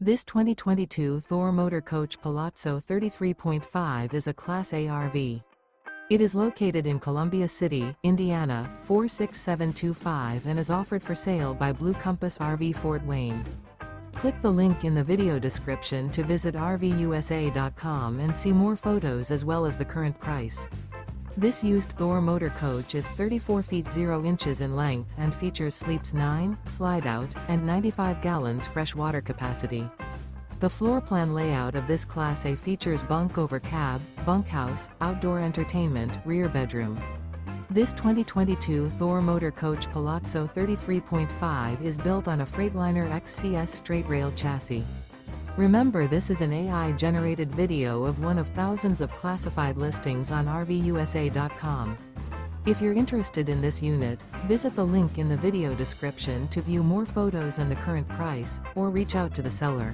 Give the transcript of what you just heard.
This 2022 Thor Motor Coach Palazzo 33.5 is a Class A RV. It is located in Columbia City, Indiana, 46725 and is offered for sale by Blue Compass RV Fort Wayne. Click the link in the video description to visit RVUSA.com and see more photos as well as the current price. This used Thor Motor Coach is 34 feet 0 inches in length and features sleeps 9, slide-out, and 95 gallons fresh water capacity. The floor plan layout of this Class A features bunk over cab, bunkhouse, outdoor entertainment, rear bedroom. This 2022 Thor Motor Coach Palazzo 33.5 is built on a Freightliner XC-S Straight Rail chassis. Remember, this is an AI-generated video of one of thousands of classified listings on RVUSA.com. If you're interested in this unit, visit the link in the video description to view more photos and the current price, or reach out to the seller.